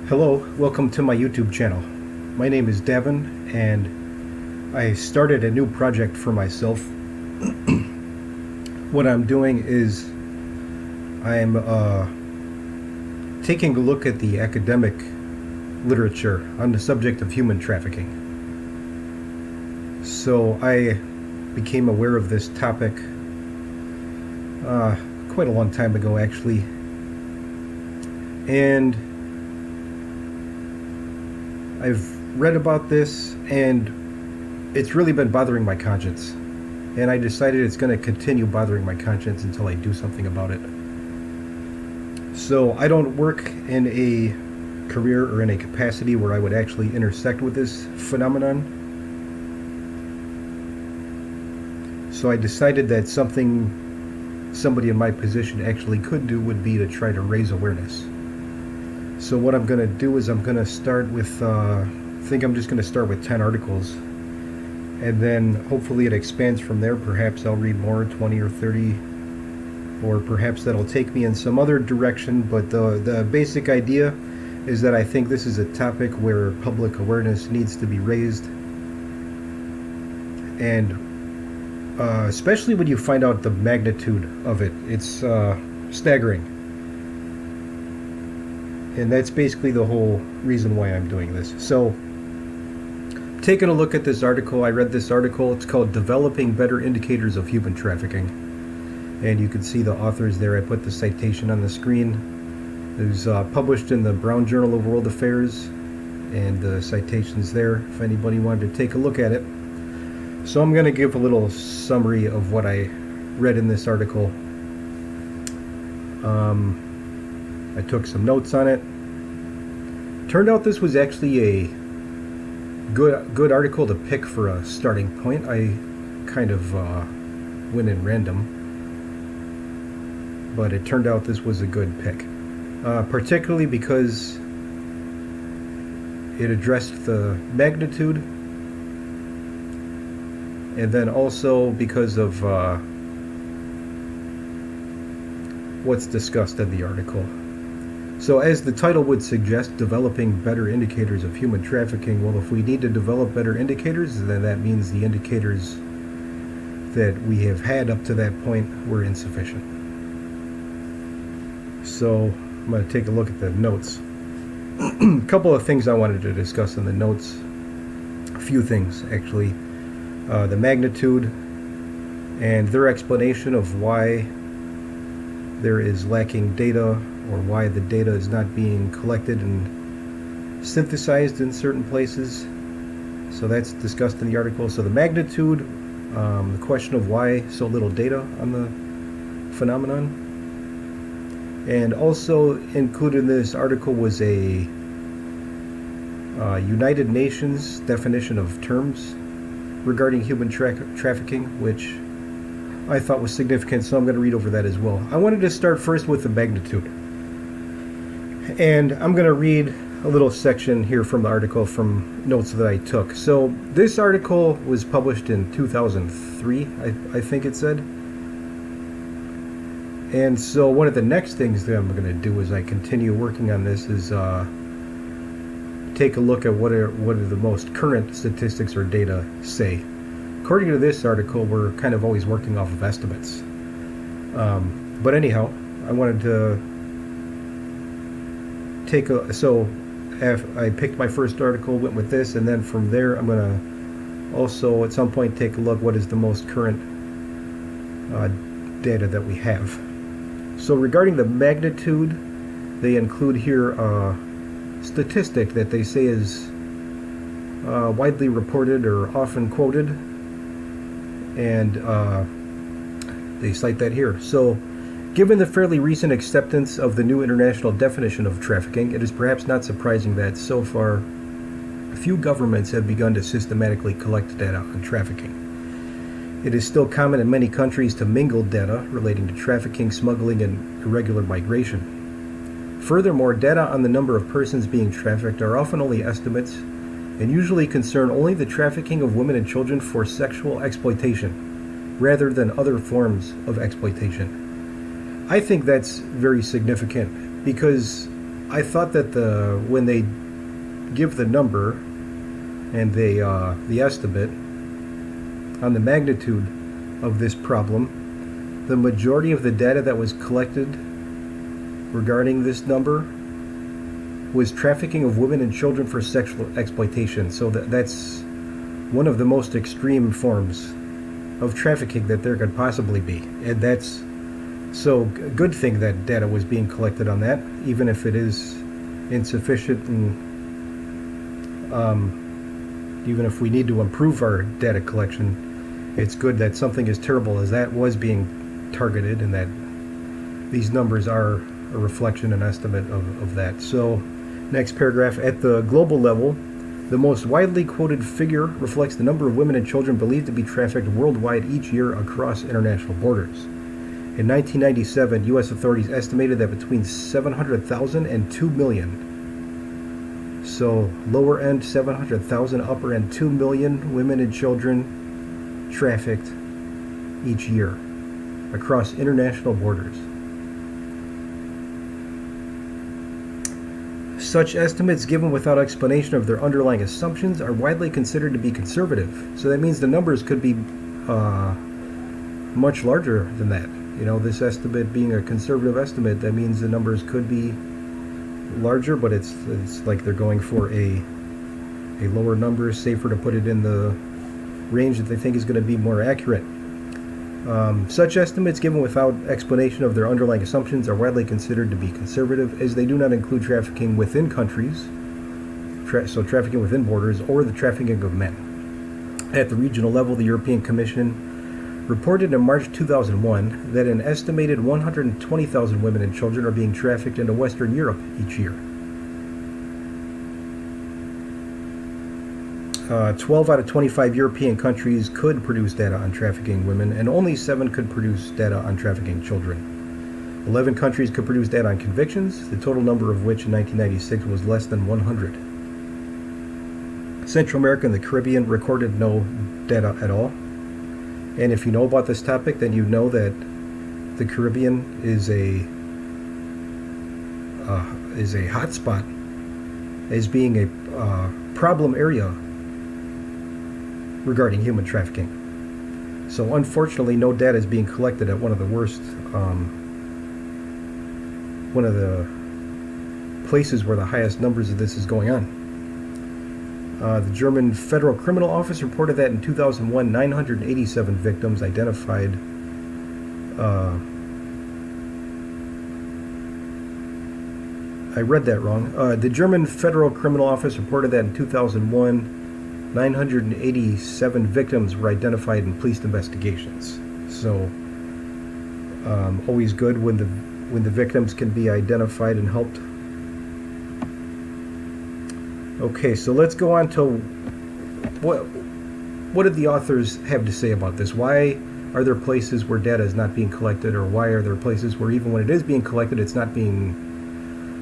Hello, welcome to my YouTube channel. My name is Davin, and I started a new project for myself. What I'm doing is I'm taking a look at the academic literature on the subject of human trafficking. So I became aware of this topic quite a long time ago, actually, and I've read about this, and it's really been bothering my conscience. And I decided it's going to continue bothering my conscience until I do something about it. So I don't work in a career or in a capacity where I would actually intersect with this phenomenon. So I decided that somebody in my position actually could do would be to try to raise awareness. So what I'm going to do is I'm going to start with, I think I'm just going to start with 10 articles. And then hopefully it expands from there. Perhaps I'll read more, 20 or 30. Or perhaps that'll take me in some other direction. But the basic idea is that I think this is a topic where public awareness needs to be raised. And especially when you find out the magnitude of it. It's staggering. And that's basically the whole reason why I'm doing this. So, taking a look at this article, I read this article. It's called Developing Better Indicators of Human Trafficking. And you can see the authors there. I put the citation on the screen. It was published in the Brown Journal of World Affairs. And the citation's there if anybody wanted to take a look at it. So I'm going to give a little summary of what I read in this article. I took some notes on it. Turned out this was actually a good article to pick for a starting point. I kind of went in random, but it turned out this was a good pick, particularly because it addressed the magnitude, and then also because of what's discussed in the article. So as the title would suggest, developing better indicators of human trafficking. Well, if we need to develop better indicators, then that means the indicators that we have had up to that point were insufficient. So I'm going to take a look at the notes. A couple of things I wanted to discuss in the notes. A few things, actually. The magnitude and their explanation of why there is lacking data, or why the data is not being collected and synthesized in certain places. So that's discussed in the article. So the magnitude, the question of why so little data on the phenomenon. And also included in this article was a United Nations definition of terms regarding human trafficking, which I thought was significant, so I'm going to read over that as well. I wanted to start first with the magnitude. And I'm going to read a little section here from the article from notes that I took. So this article was published in 2003, I think it said. And so one of the next things that I'm going to do as I continue working on this is take a look at what are the most current statistics or data say. According to this article, we're kind of always working off of estimates. But anyhow, I wanted to I picked my first article, went with this, and then from there I'm going to also at some point take a look what is the most current data that we have. So regarding the magnitude, they include here a statistic that they say is widely reported or often quoted, and they cite that here. So, given the fairly recent acceptance of the new international definition of trafficking, it is perhaps not surprising that so far few governments have begun to systematically collect data on trafficking. It is still common in many countries to mingle data relating to trafficking, smuggling, and irregular migration. Furthermore, data on the number of persons being trafficked are often only estimates and usually concern only the trafficking of women and children for sexual exploitation, rather than other forms of exploitation. I think that's very significant because I thought that when they give the number and the estimate on the magnitude of this problem, the majority of the data that was collected regarding this number was trafficking of women and children for sexual exploitation. So that's one of the most extreme forms of trafficking that there could possibly be. And that's so a good thing that data was being collected on that, even if it is insufficient, and even if we need to improve our data collection, it's good that something as terrible as that was being targeted, and that these numbers are a reflection and estimate of that. So next paragraph, at the global level, the most widely quoted figure reflects the number of women and children believed to be trafficked worldwide each year across international borders. In 1997, U.S. authorities estimated that between 700,000 and 2 million, so lower end 700,000, upper end 2 million women and children trafficked each year across international borders. Such estimates given without explanation of their underlying assumptions are widely considered to be conservative. So that means the numbers could be much larger than that. You know, this estimate being a conservative estimate, that means the numbers could be larger, but it's like they're going for a lower number, safer to put it in the range that they think is going to be more accurate. Such estimates given without explanation of their underlying assumptions are widely considered to be conservative, as they do not include trafficking within countries, so trafficking within borders, or the trafficking of men. At the regional level, the European Commission reported in March 2001 that an estimated 120,000 women and children are being trafficked into Western Europe each year. 12 out of 25 European countries could produce data on trafficking women, and only 7 could produce data on trafficking children. 11 countries could produce data on convictions, the total number of which in 1996 was less than 100. Central America and the Caribbean recorded no data at all. And if you know about this topic, then you know that the Caribbean is a hotspot, as being a problem area regarding human trafficking. So unfortunately, no data is being collected at one of the worst, one of the places where the highest numbers of this is going on. The German Federal Criminal Office reported that in 2001, 987 victims identified I read that wrong. The German Federal Criminal Office reported that in 2001, 987 victims were identified in police investigations. So, always good when the victims can be identified and helped. Okay, so let's go on to what did the authors have to say about this? Why are there places where data is not being collected, or why are there places where even when it is being collected, it's not being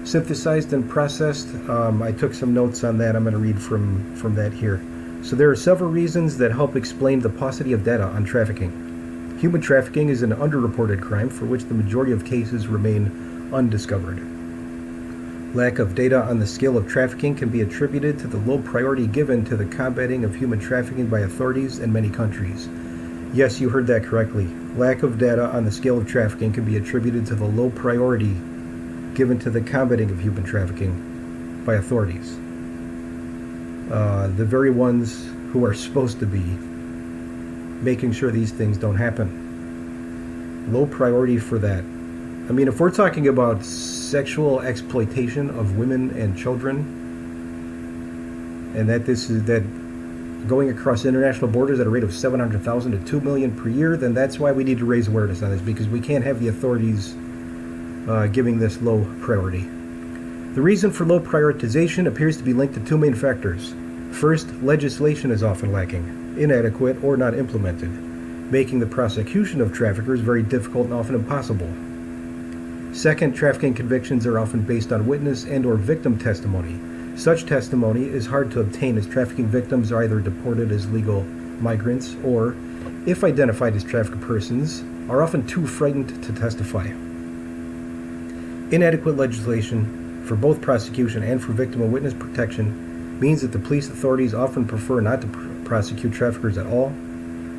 synthesized and processed? I took some notes on that. I'm going to read from that here. So there are several reasons that help explain the paucity of data on trafficking. Human trafficking is an underreported crime for which the majority of cases remain undiscovered. Lack of data on the scale of trafficking can be attributed to the low priority given to the combating of human trafficking by authorities in many countries. Yes, you heard that correctly. Lack of data on the scale of trafficking can be attributed to the low priority given to the combating of human trafficking by authorities. The very ones who are supposed to be making sure these things don't happen. Low priority for that. I mean, if we're talking about sexual exploitation of women and children, and that going across international borders at a rate of 700,000 to 2 million per year, then that's why we need to raise awareness on this, because we can't have the authorities giving this low priority. The reason for low prioritization appears to be linked to two main factors. First, legislation is often lacking, inadequate, or not implemented, making the prosecution of traffickers very difficult and often impossible. Second, trafficking convictions are often based on witness and or victim testimony. Such testimony is hard to obtain, as trafficking victims are either deported as legal migrants or, if identified as trafficked persons, are often too frightened to testify. Inadequate legislation for both prosecution and for victim and witness protection means that the police authorities often prefer not to prosecute traffickers at all,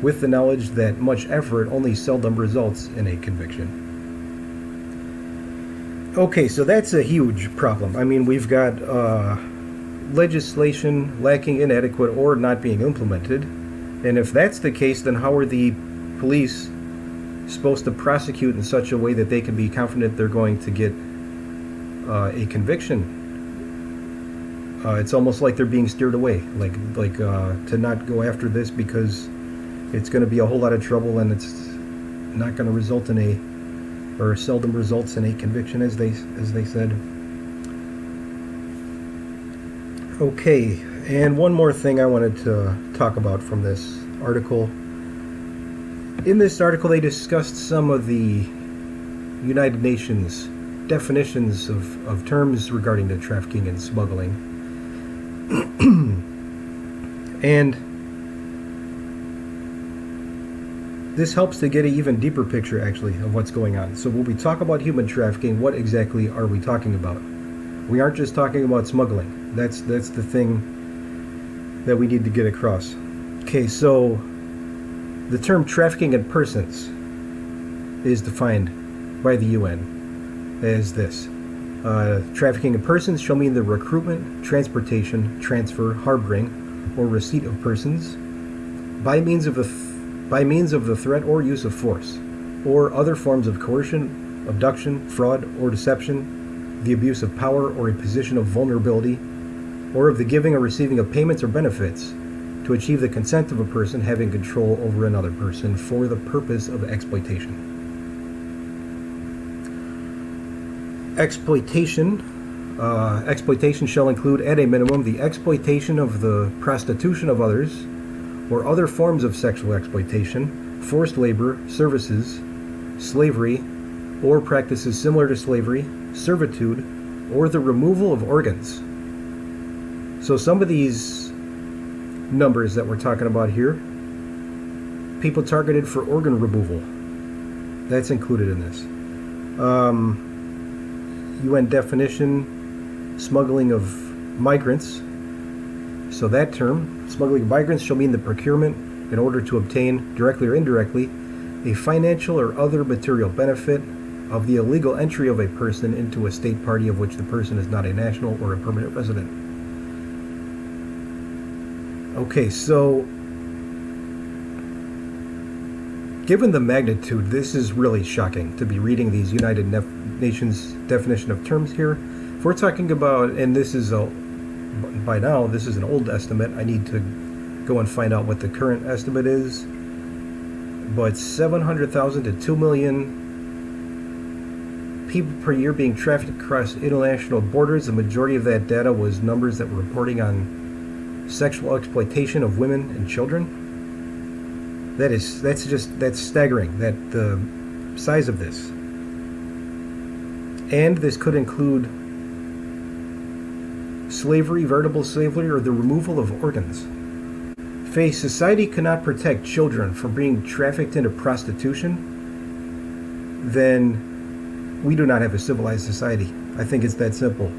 with the knowledge that much effort only seldom results in a conviction. Okay, so that's a huge problem. I mean, we've got legislation lacking, inadequate, or not being implemented. And if that's the case, then how are the police supposed to prosecute in such a way that they can be confident they're going to get a conviction? It's almost like they're being steered away, like to not go after this because it's going to be a whole lot of trouble and it's not going to result in or seldom results in a conviction, as they said. Okay, and one more thing I wanted to talk about from this article. In this article, they discussed some of the United Nations definitions of terms regarding the trafficking and smuggling. And this helps to get an even deeper picture, actually, of what's going on. So when we talk about human trafficking, what exactly are we talking about? We aren't just talking about smuggling. That's the thing that we need to get across. Okay, so the term trafficking in persons is defined by the UN as this. Trafficking in persons shall mean the recruitment, transportation, transfer, harboring, or receipt of persons by means of the threat or use of force, or other forms of coercion, abduction, fraud, or deception, the abuse of power or a position of vulnerability, or of the giving or receiving of payments or benefits to achieve the consent of a person having control over another person for the purpose of exploitation. Exploitation shall include, at a minimum, the exploitation of the prostitution of others, or other forms of sexual exploitation, forced labor, services, slavery, or practices similar to slavery, servitude, or the removal of organs. So some of these numbers that we're talking about here, people targeted for organ removal, that's included in this. UN definition, smuggling of migrants. So that term, smuggling of migrants, shall mean the procurement in order to obtain, directly or indirectly, a financial or other material benefit of the illegal entry of a person into a state party of which the person is not a national or a permanent resident. Okay, so given the magnitude, this is really shocking to be reading these United Nations definition of terms here. If we're talking about, and this is by now, this is an old estimate. I need to go and find out what the current estimate is. But 700,000 to 2 million people per year being trafficked across international borders. The majority of that data was numbers that were reporting on sexual exploitation of women and children. That's staggering, that the size of this. And this could include slavery, veritable slavery, or the removal of organs. If a society cannot protect children from being trafficked into prostitution, then we do not have a civilized society. I think it's that simple.